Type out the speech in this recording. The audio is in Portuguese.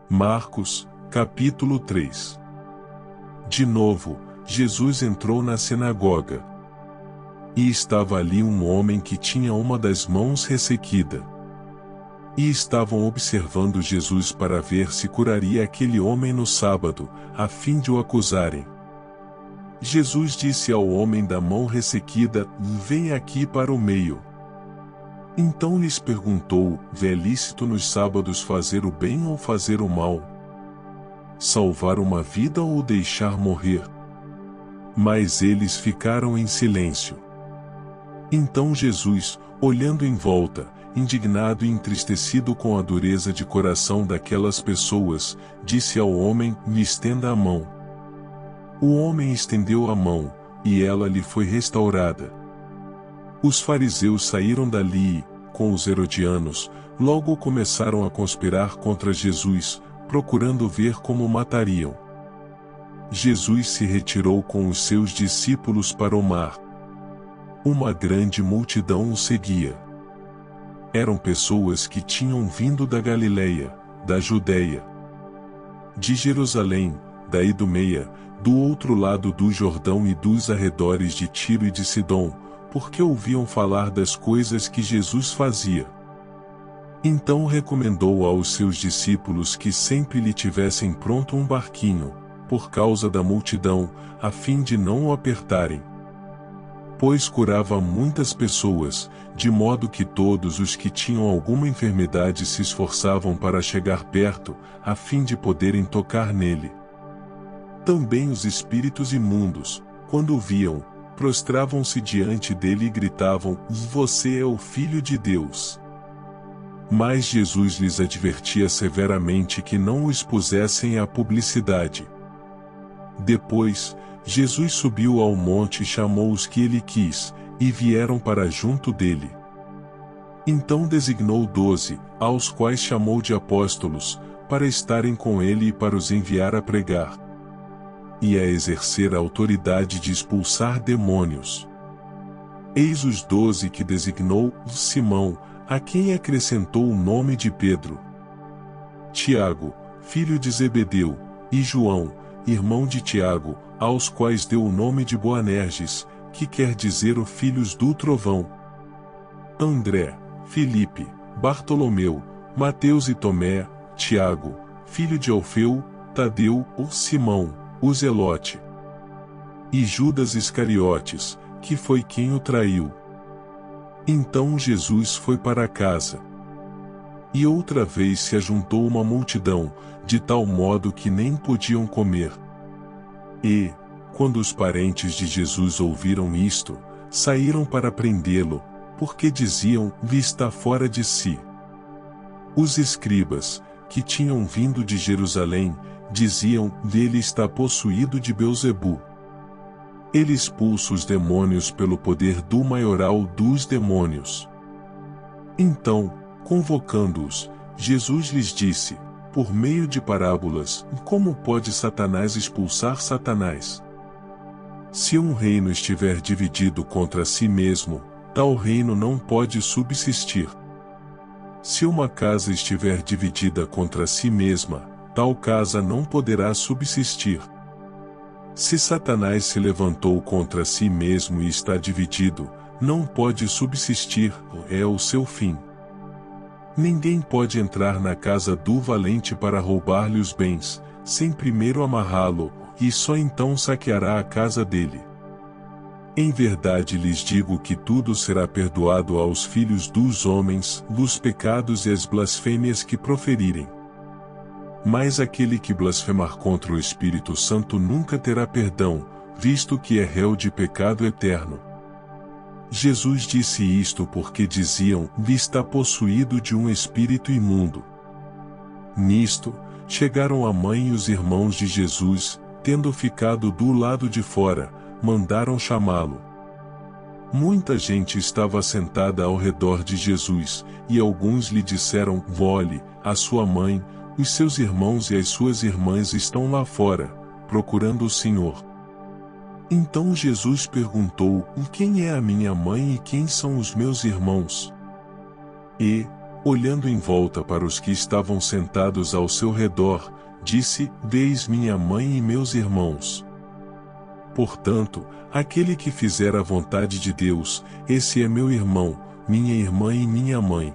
Marcos, capítulo 3. De novo, Jesus entrou na sinagoga. E estava ali um homem que tinha uma das mãos ressequida. E estavam observando Jesus para ver se curaria aquele homem no sábado, a fim de o acusarem. Jesus disse ao homem da mão ressequida: "Vem aqui para o meio." Então lhes perguntou: "É lícito nos sábados fazer o bem ou fazer o mal? Salvar uma vida ou deixar morrer?" Mas eles ficaram em silêncio. Então Jesus, olhando em volta, indignado e entristecido com a dureza de coração daquelas pessoas, disse ao homem: "Me estenda a mão." O homem estendeu a mão, e ela lhe foi restaurada. Os fariseus saíram dali e, com os herodianos, logo começaram a conspirar contra Jesus, procurando ver como o matariam. Jesus se retirou com os seus discípulos para o mar. Uma grande multidão o seguia. Eram pessoas que tinham vindo da Galileia, da Judeia, de Jerusalém, da Idumeia, do outro lado do Jordão e dos arredores de Tiro e de Sidom, porque ouviam falar das coisas que Jesus fazia. Então recomendou aos seus discípulos que sempre lhe tivessem pronto um barquinho, por causa da multidão, a fim de não o apertarem. Pois curava muitas pessoas, de modo que todos os que tinham alguma enfermidade se esforçavam para chegar perto, a fim de poderem tocar nele. Também os espíritos imundos, quando o viam, prostravam-se diante dele e gritavam: "Você é o Filho de Deus." Mas Jesus lhes advertia severamente que não o expusessem à publicidade. Depois, Jesus subiu ao monte e chamou os que ele quis, e vieram para junto dele. Então designou 12, aos quais chamou de apóstolos, para estarem com ele e para os enviar a pregar e a exercer a autoridade de expulsar demônios. Eis os 12 que designou: Simão, a quem acrescentou o nome de Pedro, Tiago, filho de Zebedeu, e João, irmão de Tiago, aos quais deu o nome de Boanerges, que quer dizer o filhos do trovão, André, Filipe, Bartolomeu, Mateus e Tomé, Tiago, filho de Alfeu, Tadeu, o Simão, o Zelote, e Judas Iscariotes, que foi quem o traiu. Então Jesus foi para casa. E outra vez se ajuntou uma multidão, de tal modo que nem podiam comer. E, quando os parentes de Jesus ouviram isto, saíram para prendê-lo, porque diziam: "Está fora de si." Os escribas, que tinham vindo de Jerusalém, diziam: "Ele está possuído de Beelzebu. Ele expulsa os demônios pelo poder do maioral dos demônios." Então, convocando-os, Jesus lhes disse, por meio de parábolas: "Como pode Satanás expulsar Satanás? Se um reino estiver dividido contra si mesmo, tal reino não pode subsistir. Se uma casa estiver dividida contra si mesma, tal casa não poderá subsistir. Se Satanás se levantou contra si mesmo e está dividido, não pode subsistir, é o seu fim. Ninguém pode entrar na casa do valente para roubar-lhe os bens, sem primeiro amarrá-lo, e só então saqueará a casa dele. Em verdade lhes digo que tudo será perdoado aos filhos dos homens, os pecados e as blasfêmias que proferirem. Mas aquele que blasfemar contra o Espírito Santo nunca terá perdão, visto que é réu de pecado eterno. Jesus disse isto porque diziam: "Está possuído de um espírito imundo." Nisto, chegaram a mãe e os irmãos de Jesus, tendo ficado do lado de fora, mandaram chamá-lo. Muita gente estava sentada ao redor de Jesus, e alguns lhe disseram: "Olhe, a sua mãe, os seus irmãos e as suas irmãs estão lá fora, procurando o Senhor." Então Jesus perguntou: "Quem é a minha mãe e quem são os meus irmãos?" E, olhando em volta para os que estavam sentados ao seu redor, disse: Eis minha mãe e meus irmãos. Portanto, aquele que fizer a vontade de Deus, esse é meu irmão, minha irmã e minha mãe.